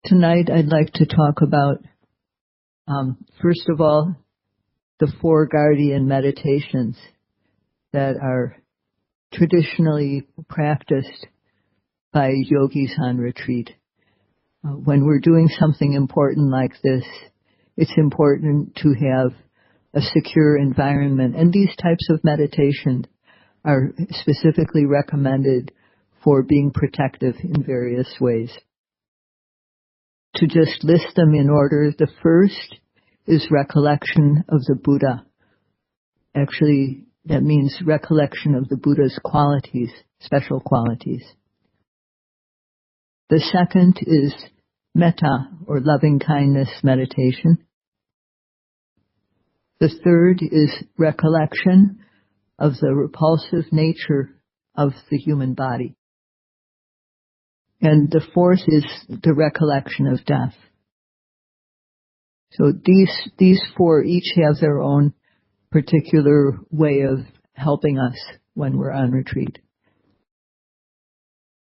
Tonight I'd like to talk about, first of all, the 4 guardian meditations that are traditionally practiced by yogis on retreat. When we're doing something important like this, it's important to have a secure environment, and these types of meditation are specifically recommended for being protective in various ways. To just list them in order, the first is recollection of the Buddha. Actually, that means recollection of the Buddha's qualities, special qualities. The second is metta, or loving kindness meditation. The third is recollection of the repulsive nature of the human body. And the fourth is the recollection of death. So these 4 each have their own particular way of helping us when we're on retreat.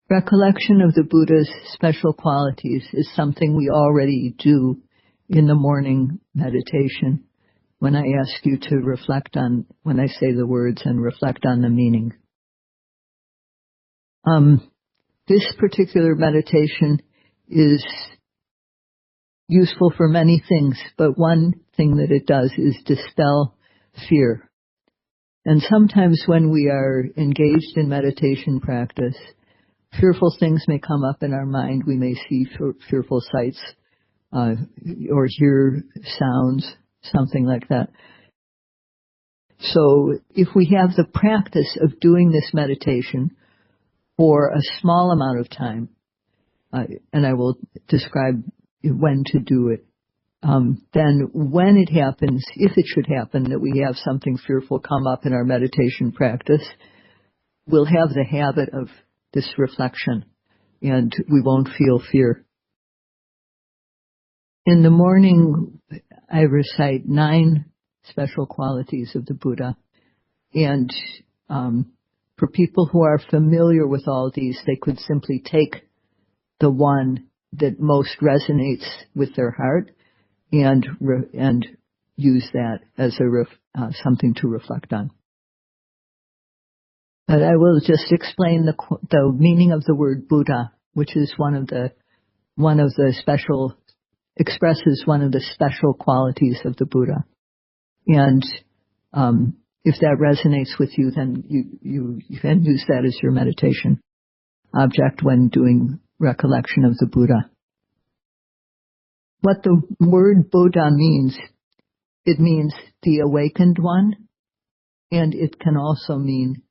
Recollection of the Buddha's special qualities is something we already do in the morning meditation when I ask you to reflect on, when I say the words and reflect on the meaning. This particular meditation is useful for many things, but one thing that it does is dispel fear. And sometimes when we are engaged in meditation practice, fearful things may come up in our mind. We may see fearful sights or hear sounds, something like that. So if we have the practice of doing this meditation for a small amount of time, and I will describe when to do it, then when it happens, if it should happen that we have something fearful come up in our meditation practice, we'll have the habit of this reflection and we won't feel fear. In the morning, I recite 9 special qualities of the Buddha, and for people who are familiar with all these, they could simply take the one that most resonates with their heart and use that as something to reflect on. But I will just explain the meaning of the word Buddha, which is one of the special, expresses one of the special qualities of the Buddha. And if that resonates with you, then you can use that as your meditation object when doing recollection of the Buddha. What the word Buddha means, it means the awakened one, and it can also mean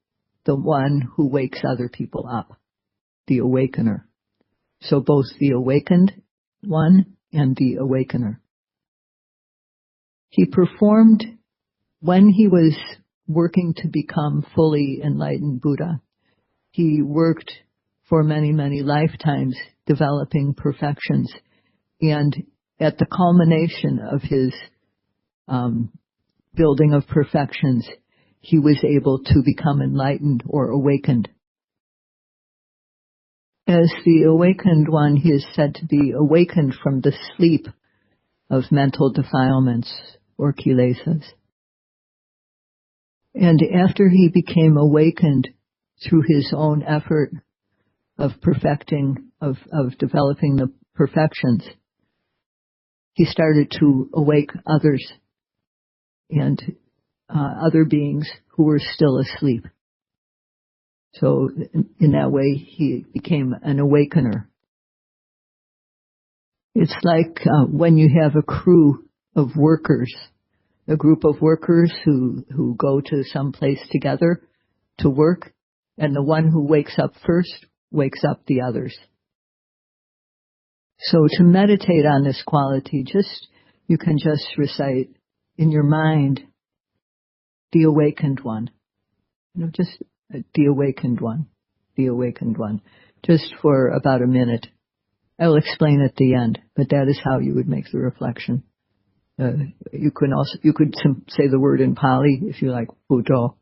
the one who wakes other people up, the awakener. So both the awakened one and the awakener. He performed, when he was working to become fully enlightened Buddha, he worked for many, many lifetimes developing perfections, and at the culmination of his building of perfections, he was able to become enlightened or awakened. As the awakened one, he is said to be awakened from the sleep of mental defilements or kilesas. And after he became awakened through his own effort of perfecting, of developing the perfections, he started to awake others and other beings who were still asleep. So in that way, he became an awakener. It's like when you have a crew of workers, a group of workers who go to some place together to work, and the one who wakes up first wakes up the others. So to meditate on this quality, you can just recite in your mind the awakened one. Just the awakened one, the awakened one, just for about a minute. I will explain at the end, but that is how you would make the reflection. You could say the word in Pali if you like, Buddha,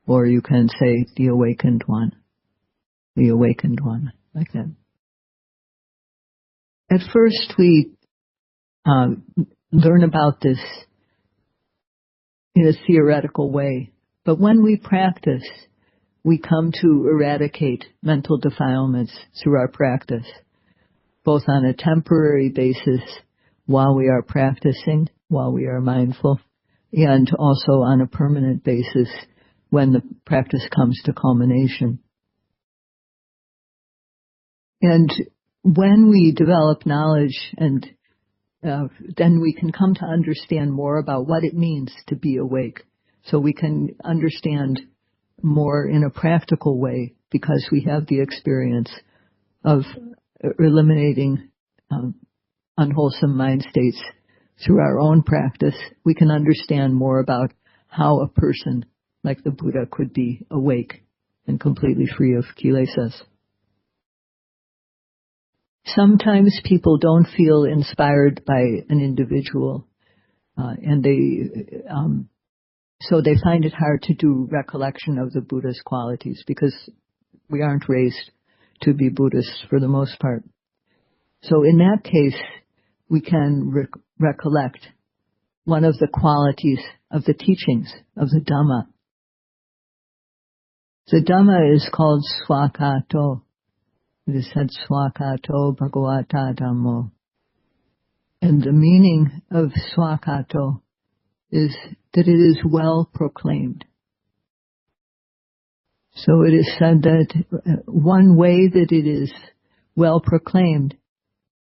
or you can say the awakened one, like that. At first, we learn about this in a theoretical way, but when we practice, we come to eradicate mental defilements through our practice, both on a temporary basis while we are practicing, while we are mindful, and also on a permanent basis when the practice comes to culmination. And when we develop knowledge, and then we can come to understand more about what it means to be awake. So we can understand more in a practical way because we have the experience of eliminating unwholesome mind states through our own practice. We can understand more about how a person like the Buddha could be awake and completely free of kilesas. Sometimes people don't feel inspired by an individual, and so they find it hard to do recollection of the Buddha's qualities because we aren't raised to be Buddhists for the most part. So in that case, we can recollect one of the qualities of the teachings of the Dhamma. The Dhamma is called Swakato. It is said Swakato Bhagavata Dhammo. And the meaning of Swakato is that it is well proclaimed. So it is said that one way that it is well proclaimed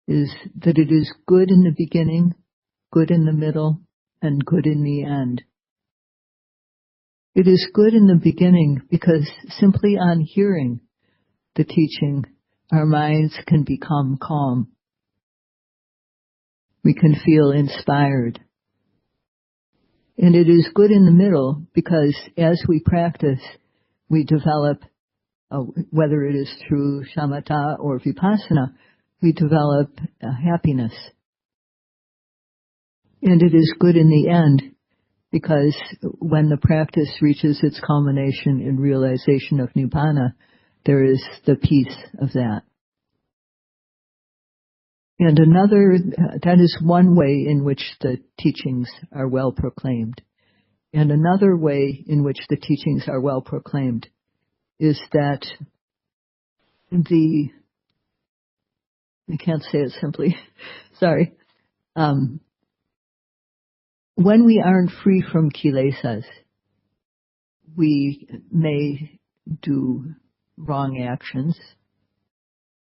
is that it is good in the beginning, good in the middle, and good in the end. It is good in the beginning because simply on hearing the teaching, our minds can become calm. We can feel inspired. And it is good in the middle because as we practice, we develop, whether it is through shamatha or vipassana, we develop happiness. And it is good in the end because when the practice reaches its culmination in realization of nibbana, there is the peace of that. And that is one way in which the teachings are well proclaimed. And another way in which the teachings are well proclaimed is that I can't say it simply, sorry. When we aren't free from kilesas, we may do wrong actions,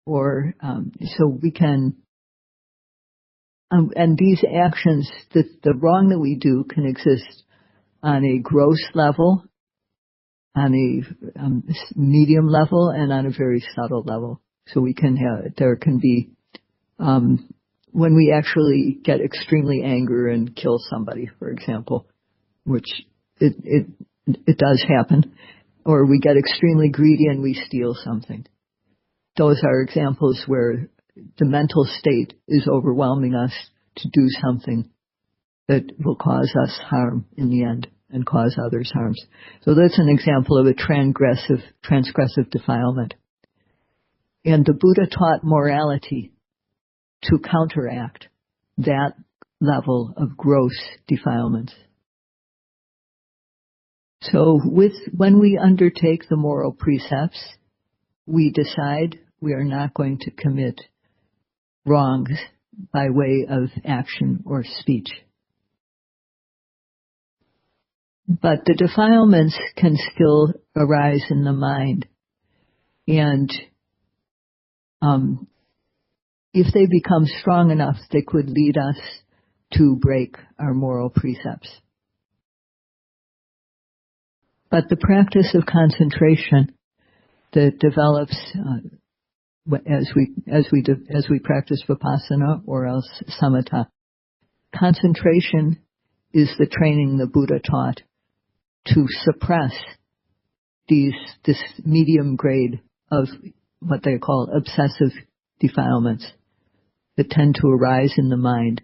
or so we can, and these actions, the wrong that we do can exist on a gross level, on a medium level, and on a very subtle level. So there can be, when we actually get extremely angry and kill somebody, for example, which it does happen, or we get extremely greedy and we steal something. Those are examples where the mental state is overwhelming us to do something that will cause us harm in the end and cause others harms. So that's an example of a transgressive defilement. And the Buddha taught morality to counteract that level of gross defilements. So when we undertake the moral precepts, we decide we are not going to commit wrongs by way of action or speech. But the defilements can still arise in the mind. And if they become strong enough, they could lead us to break our moral precepts. But the practice of concentration that develops as we practice vipassana or else samatha, concentration is the training the Buddha taught to suppress this medium grade of what they call obsessive defilements that tend to arise in the mind.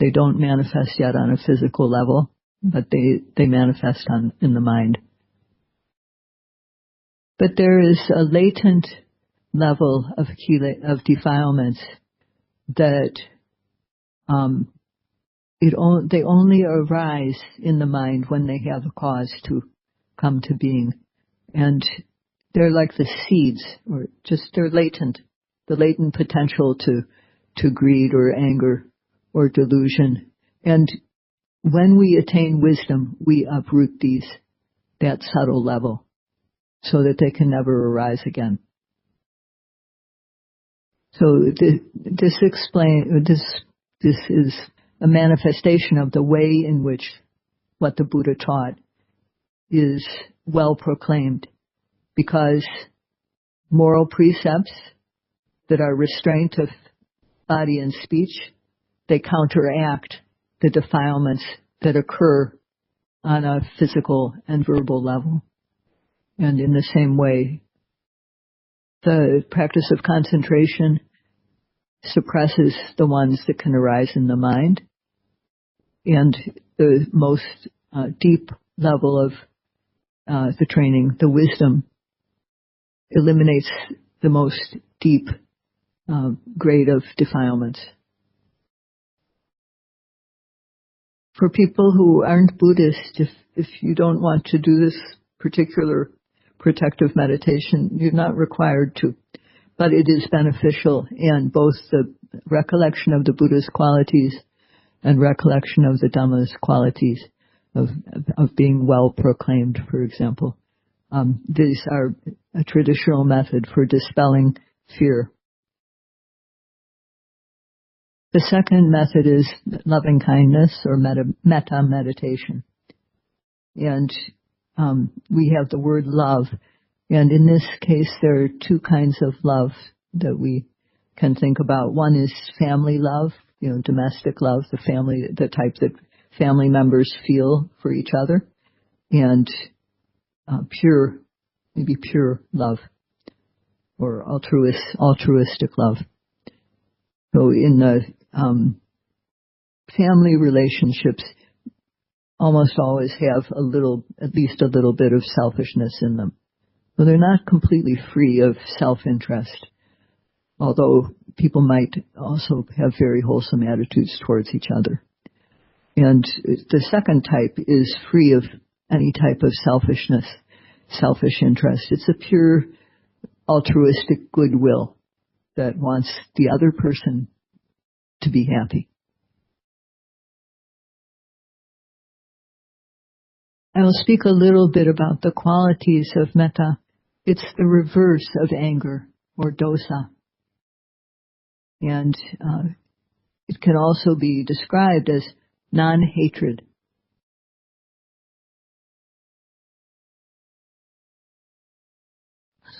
They don't manifest yet on a physical level, but they manifest in the mind. But there is a latent level of defilements that they only arise in the mind when they have a cause to come to being. And they're like the seeds, or just they're latent, the latent potential to greed or anger or delusion. And when we attain wisdom, we uproot that subtle level so that they can never arise again. So this is a manifestation of the way in which what the Buddha taught is well proclaimed, because moral precepts that are restraint of body and speech, they counteract the defilements that occur on a physical and verbal level. And in the same way, the practice of concentration suppresses the ones that can arise in the mind, and the most deep level of the training, the wisdom, eliminates the most deep grade of defilements. For people who aren't Buddhist, if you don't want to do this particular protective meditation, you're not required to, but it is beneficial, and both the recollection of the Buddha's qualities and recollection of the Dhamma's qualities of being well proclaimed, for example. These are a traditional method for dispelling fear. The second method is loving kindness, or metta meditation. And we have the word love. And in this case, there are two kinds of love that we can think about. One is family love, domestic love, the type that family members feel for each other, and maybe pure love, or altruistic love. So in the family relationships, almost always have at least a little bit of selfishness in them. So they're not completely free of self-interest, although people might also have very wholesome attitudes towards each other. And the second type is free of any type of selfishness, selfish interest. It's a pure altruistic goodwill that wants the other person to be happy. I will speak a little bit about the qualities of metta. It's the reverse of anger, or dosa. And it can also be described as non-hatred.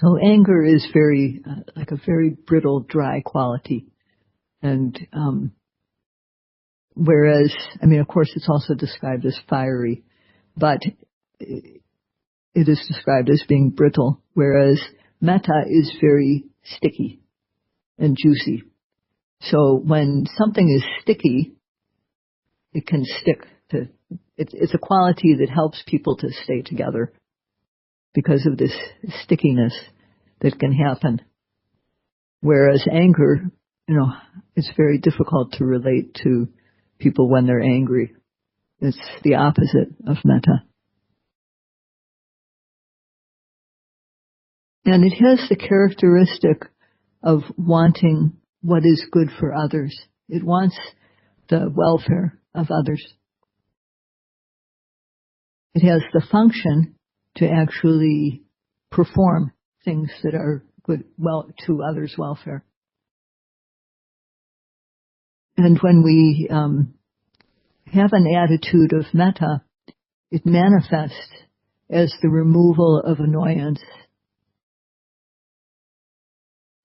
So anger is like a very brittle, dry quality. And whereas, of course, it's also described as fiery, but it is described as being brittle, whereas metta is very sticky and juicy. So when something is sticky, it can stick to, it's a quality that helps people to stay together because of this stickiness that can happen. Whereas anger, it's very difficult to relate to people when they're angry. It's the opposite of metta. And it has the characteristic of wanting what is good for others. It wants the welfare of others. It has the function to actually perform things that are good, to others' welfare. And when we have an attitude of metta, it manifests as the removal of annoyance.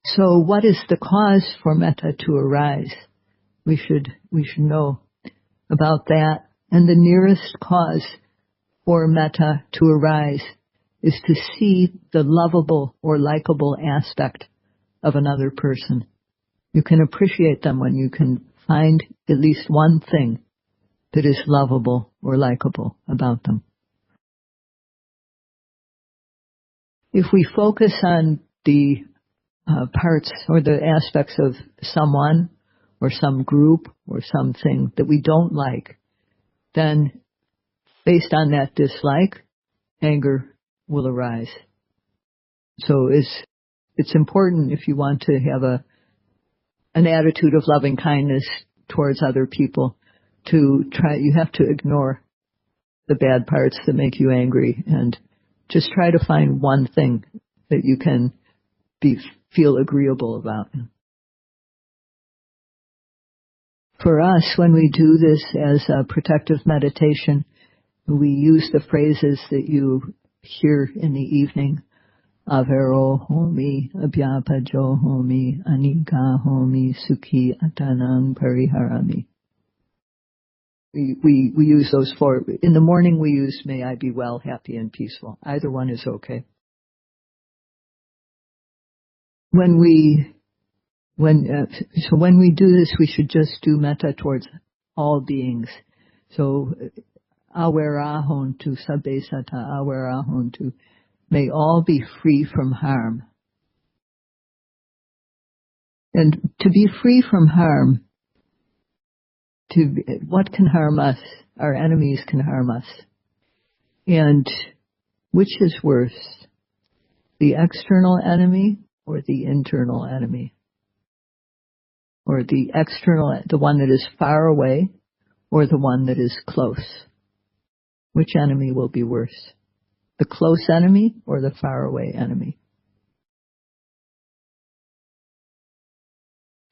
So what is the cause for metta to arise? We should know about that. And the nearest cause for metta to arise is to see the lovable or likable aspect of another person. You can appreciate them when you can find at least one thing that is lovable or likable about them. If we focus on the parts or the aspects of someone or some group or something that we don't like, then based on that dislike, anger will arise. So it's important, if you want to have an attitude of loving kindness towards other people, you have to ignore the bad parts that make you angry and just try to find one thing that you can feel agreeable about. For us, when we do this as a protective meditation, we use the phrases that you hear in the evening. Avero homi, abhyapajo homi, anika homi, sukhi atanang pariharami. We use those four. In the morning we use may I be well, happy, and peaceful. Either one is okay. When we do this, we should just do metta towards all beings. So, awerahontu sabbesata awerahontu. May all be free from harm. And to be free from harm, what can harm us? Our enemies can harm us. And which is worse? The external enemy or the internal enemy? Or the one that is far away, or the one that is close? Which enemy will be worse? The close enemy or the far away enemy?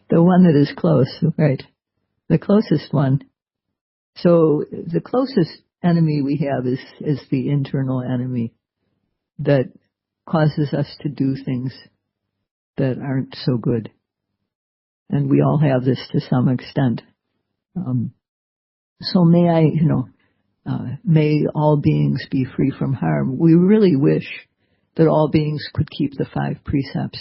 The one that is close, right? The closest one. So the closest enemy we have is the internal enemy that causes us to do things that aren't so good. And we all have this to some extent. So may all beings be free from harm. We really wish that all beings could keep the 5 precepts.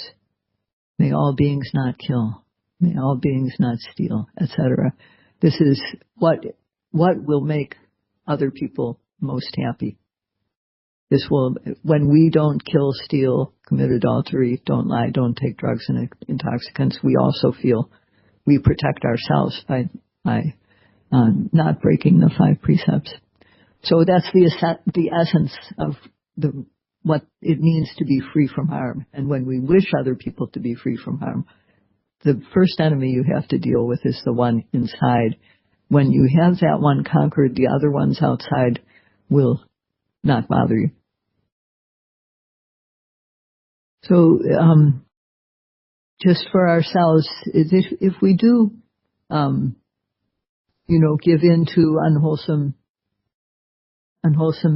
May all beings not kill. May all beings not steal, etc. This is what will make other people most happy. When we don't kill, steal, commit adultery, don't lie, don't take drugs and intoxicants, we also feel we protect ourselves by not breaking the 5 precepts. So that's the essence of what it means to be free from harm. And when we wish other people to be free from harm, the first enemy you have to deal with is the one inside. When you have that one conquered, the other ones outside will not bother you. So, just for ourselves, if we do, give in to unwholesome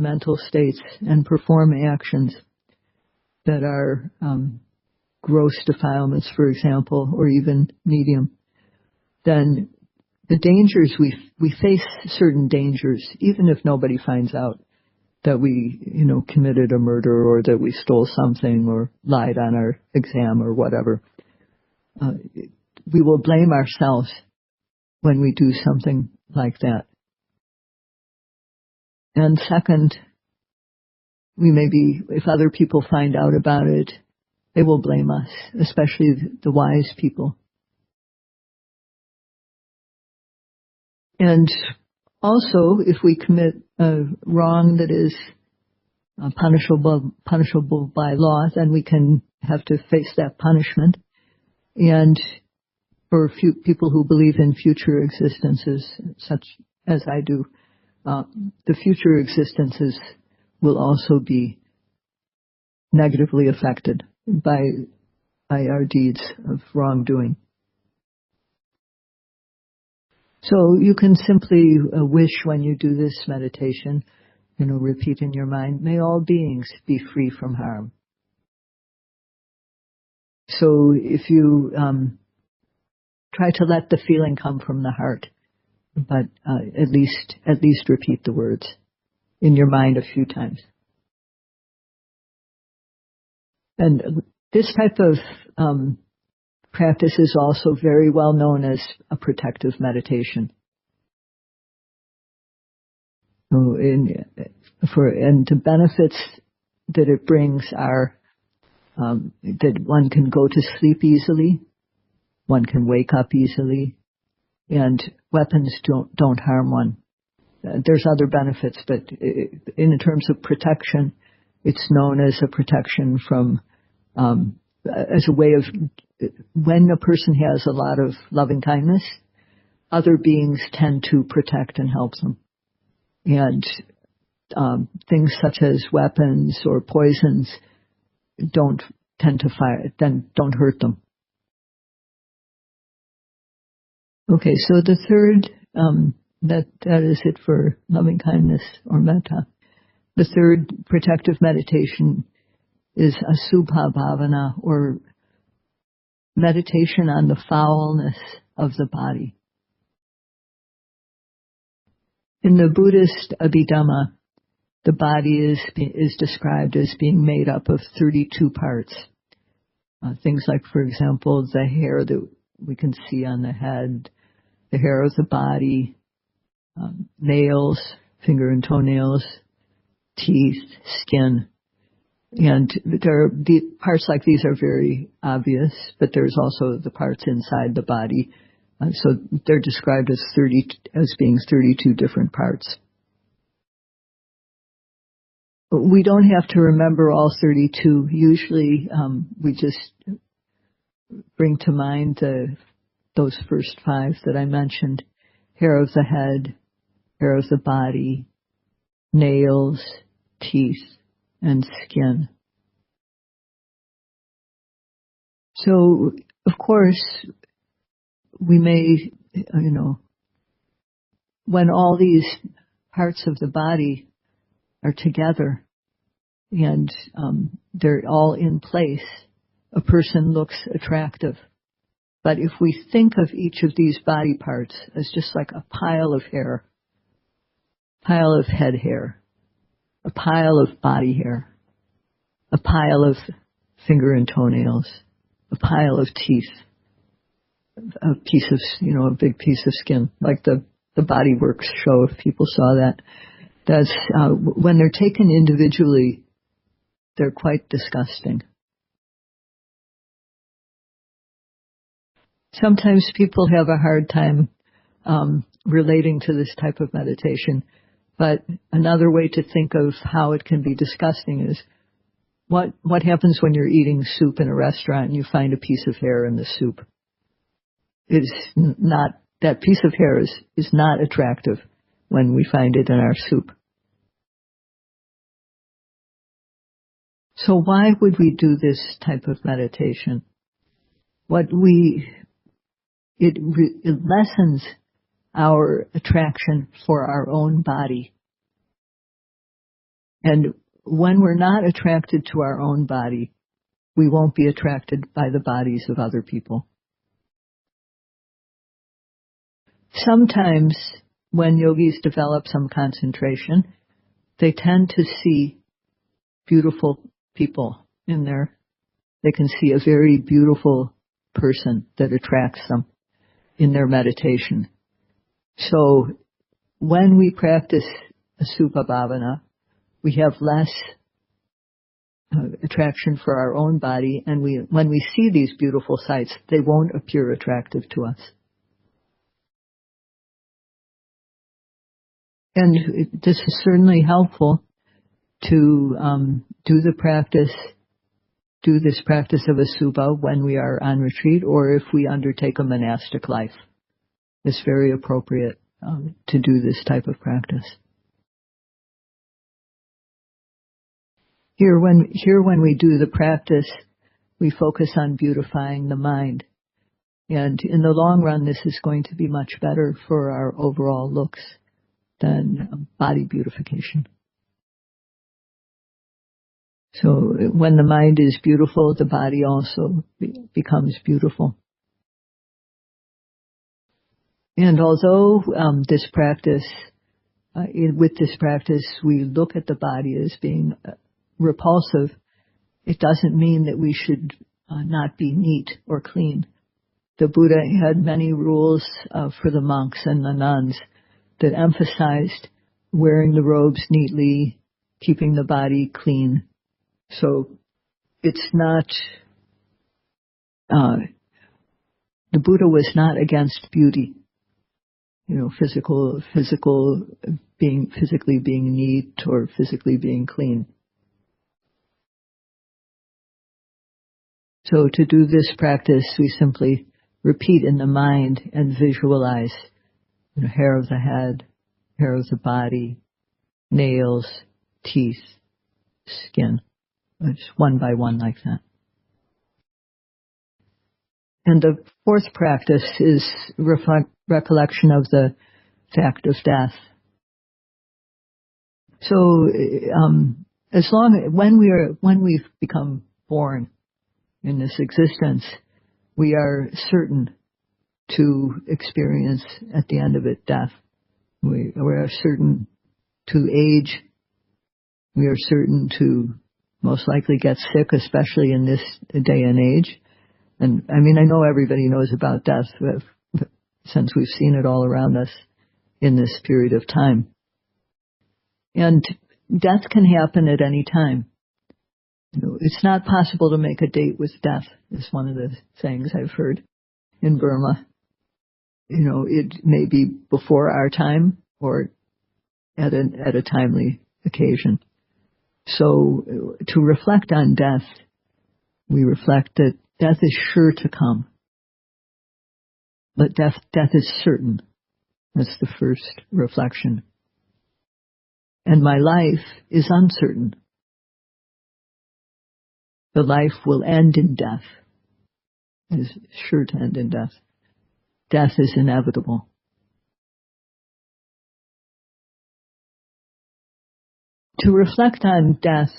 mental states and perform actions that are gross defilements, for example, or even medium, then the dangers we face certain dangers, even if nobody finds out that we, committed a murder or that we stole something or lied on our exam or whatever. We will blame ourselves when we do something like that. And second, if other people find out about it, they will blame us, especially the wise people. And also, if we commit a wrong that is punishable by law, then we can have to face that punishment. And for people who believe in future existences, such as I do, the future existences will also be negatively affected by our deeds of wrongdoing. So you can simply wish when you do this meditation, repeat in your mind, may all beings be free from harm. So if you try to let the feeling come from the heart, but at least repeat the words in your mind a few times. And this type of practice is also very well known as a protective meditation. And the benefits that it brings are that one can go to sleep easily, one can wake up easily, and weapons don't harm one. There's other benefits, but in terms of protection, it's known as a protection from, as a way of, when a person has a lot of loving kindness, other beings tend to protect and help them. And things such as weapons or poisons don't tend to don't hurt them. Okay, so the third, that is it for loving kindness or metta. The third protective meditation is Asubha Bhavana, or meditation on the foulness of the body. In the Buddhist Abhidhamma, the body is described as being made up of 32 parts. Things like, for example, the hair that we can see on the head, the hair of the body, nails, finger and toenails, teeth, skin. And the parts like these are very obvious, but there's also the parts inside the body. So they're described as being 32 different parts. But we don't have to remember all 32. Usually, we just bring to mind those first 5 that I mentioned: hair of the head, hair of the body, nails, teeth, and skin. So, of course, we may, when all these parts of the body are together and they're all in place, a person looks attractive. But if we think of each of these body parts as just like a pile of hair, pile of head hair, a pile of body hair, a pile of finger and toenails, a pile of teeth, a piece of, a big piece of skin, like the Body Works show, if people saw that. That's, when they're taken individually, they're quite disgusting. Sometimes people have a hard time relating to this type of meditation, but another way to think of how it can be disgusting is what happens when you're eating soup in a restaurant and you find a piece of hair in the soup. It's not, that piece of hair is not attractive when we find it in our soup. So why would we do this type of meditation? It lessens our attraction for our own body. And when we're not attracted to our own body, we won't be attracted by the bodies of other people. Sometimes when yogis develop some concentration, they tend to see beautiful people in there. They can see a very beautiful person that attracts them in their meditation. So when we practice Asubha Bhavana, we have less attraction for our own body, and when we see these beautiful sights, they won't appear attractive to us. And this is certainly helpful to do this practice of Asubha when we are on retreat, or if we undertake a monastic life. It's very appropriate to do this type of practice. Here, when we do the practice, we focus on beautifying the mind. And in the long run, this is going to be much better for our overall looks than body beautification. So when the mind is beautiful, the body also becomes beautiful. And although with this practice, we look at the body as being repulsive, it doesn't mean that we should not be neat or clean. The Buddha had many rules for the monks and the nuns that emphasized wearing the robes neatly, keeping the body clean. So it's not, the Buddha was not against beauty. physically being neat or physically being clean. So to do this practice, we simply repeat in the mind and visualize hair of the head, hair of the body, nails, teeth, skin, just one by one like that. And the fourth practice is recollection of the fact of death. So, when we've become born in this existence, we are certain to experience at the end of it death. We are certain to age. We are certain to most likely get sick, especially in this day and age. And I mean, I know everybody knows about death since we've seen it all around us in this period of time. And death can happen at any time. It's not possible to make a date with death, is one of the sayings I've heard in Burma. It may be before our time or at a timely occasion. So to reflect on death, we reflect that death is sure to come. But death is certain. That's the first reflection. And my life is uncertain. The life will end in death. It is sure to end in death. Death is inevitable. To reflect on death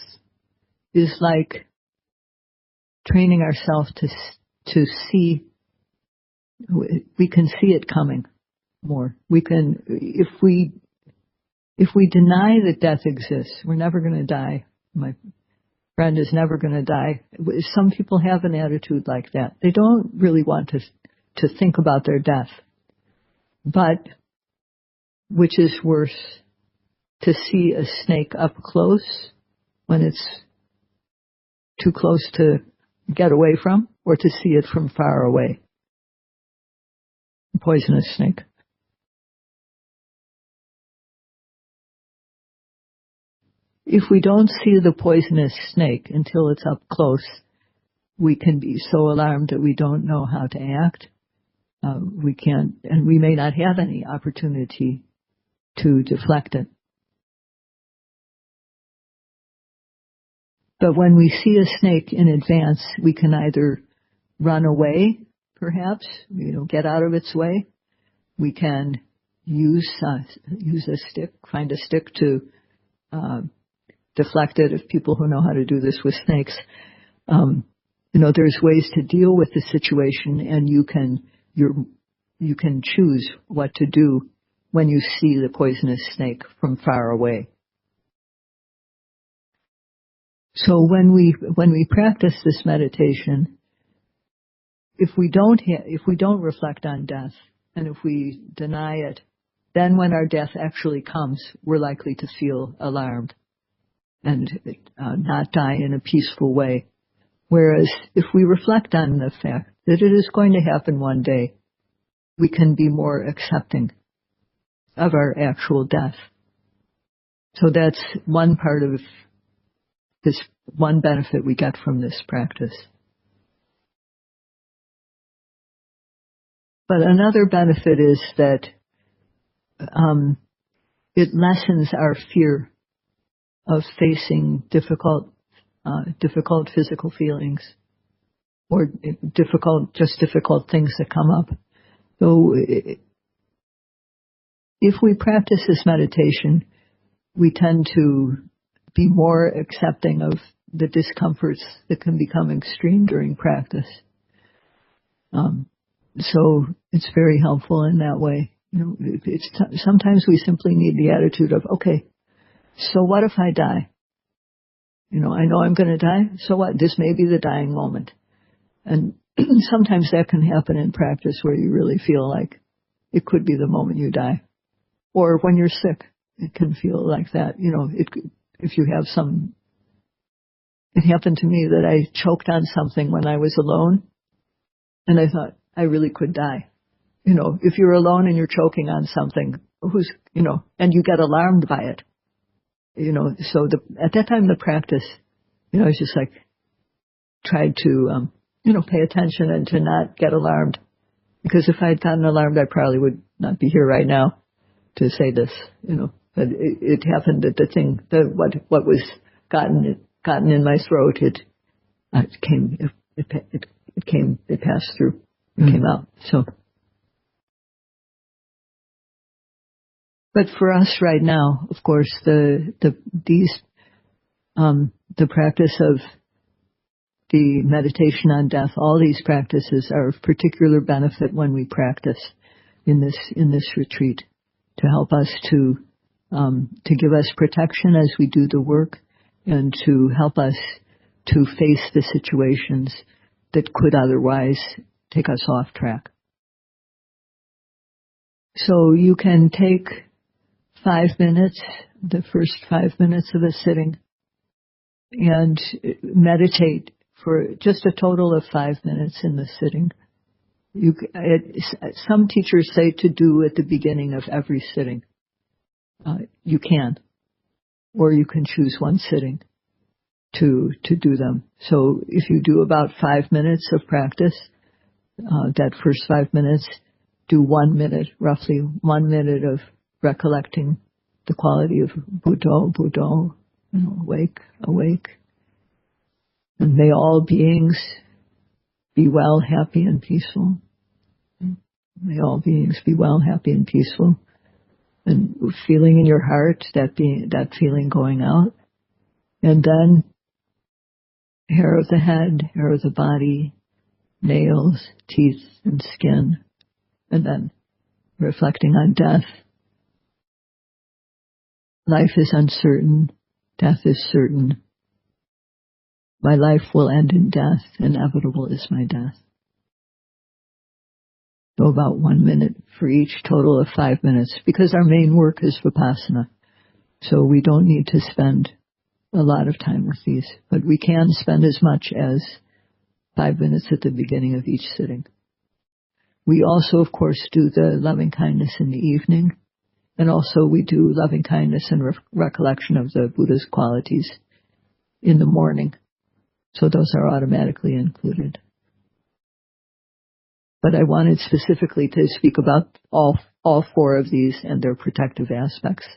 is like training ourselves to see. We can see it coming more. We can, if we deny that death exists, we're never going to die. My friend is never going to die. Some people have an attitude like that. They don't really want to think about their death. But which is worse, to see a snake up close when it's too close to get away from, or to see it from far away? A poisonous snake. If we don't see the poisonous snake until it's up close, we can be so alarmed that we don't know how to act. We can't, and we may not have any opportunity to deflect it. But when we see a snake in advance, we can either run away, perhaps, get out of its way. We can use a stick, find a stick to deflect it. If people who know how to do this with snakes, there's ways to deal with the situation, and you can choose what to do when you see the poisonous snake from far away. So when we practice this meditation, if we don't reflect on death, and if we deny it, then when our death actually comes, we're likely to feel alarmed and not die in a peaceful way. Whereas if we reflect on the fact that it is going to happen one day, we can be more accepting of our actual death. So that's one part of this, one benefit we get from this practice. But another benefit is that it lessens our fear of facing difficult physical feelings or difficult things that come up. So if we practice this meditation, we tend to be more accepting of the discomforts that can become extreme during practice. So it's very helpful in that way. Sometimes we simply need the attitude of, okay, so what if I die? I know I'm going to die. So what? This may be the dying moment. And sometimes that can happen in practice where you really feel like it could be the moment you die. Or when you're sick, it can feel like that. If you have it happened to me that I choked on something when I was alone, and I thought I really could die. if you're alone and you're choking on something, and you get alarmed by it, so at that time the practice, I just like tried to, pay attention and to not get alarmed. Because if I had gotten alarmed, I probably would not be here right now to say this, But it happened that the thing, what was gotten in my throat, it passed through, it came out. So, but for us right now, of course, the practice of the meditation on death, all these practices are of particular benefit when we practice in this retreat, to help us to give us protection as we do the work, and to help us to face the situations that could otherwise take us off track. So you can take 5 minutes, the first 5 minutes of a sitting, and meditate for just a total of 5 minutes in the sitting. Some teachers say to do at the beginning of every sitting. You can, or you can choose one sitting to do them. So if you do about 5 minutes of practice, that first 5 minutes, do 1 minute, roughly 1 minute of recollecting the quality of Buddho, awake, awake. And may all beings be well, happy, and peaceful. May all beings be well, happy, and peaceful. And feeling in your heart, that feeling going out. And then hair of the head, hair of the body, nails, teeth, and skin. And then reflecting on death. Life is uncertain. Death is certain. My life will end in death. Inevitable is my death. So about 1 minute for each, total of 5 minutes, because our main work is Vipassana. So we don't need to spend a lot of time with these, but we can spend as much as 5 minutes at the beginning of each sitting. We also, of course, do the loving kindness in the evening, and also we do loving kindness and recollection of the Buddha's qualities in the morning. So those are automatically included. But I wanted specifically to speak about all 4 of these and their protective aspects,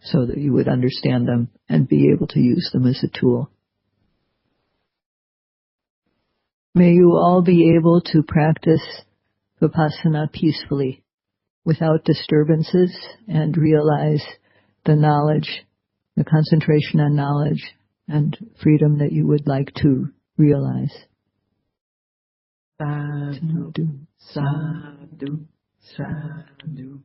so that you would understand them and be able to use them as a tool. May you all be able to practice Vipassana peacefully, without disturbances, and realize the knowledge, the concentration on knowledge, and freedom that you would like to realize. Sadhu, sadhu, sadhu.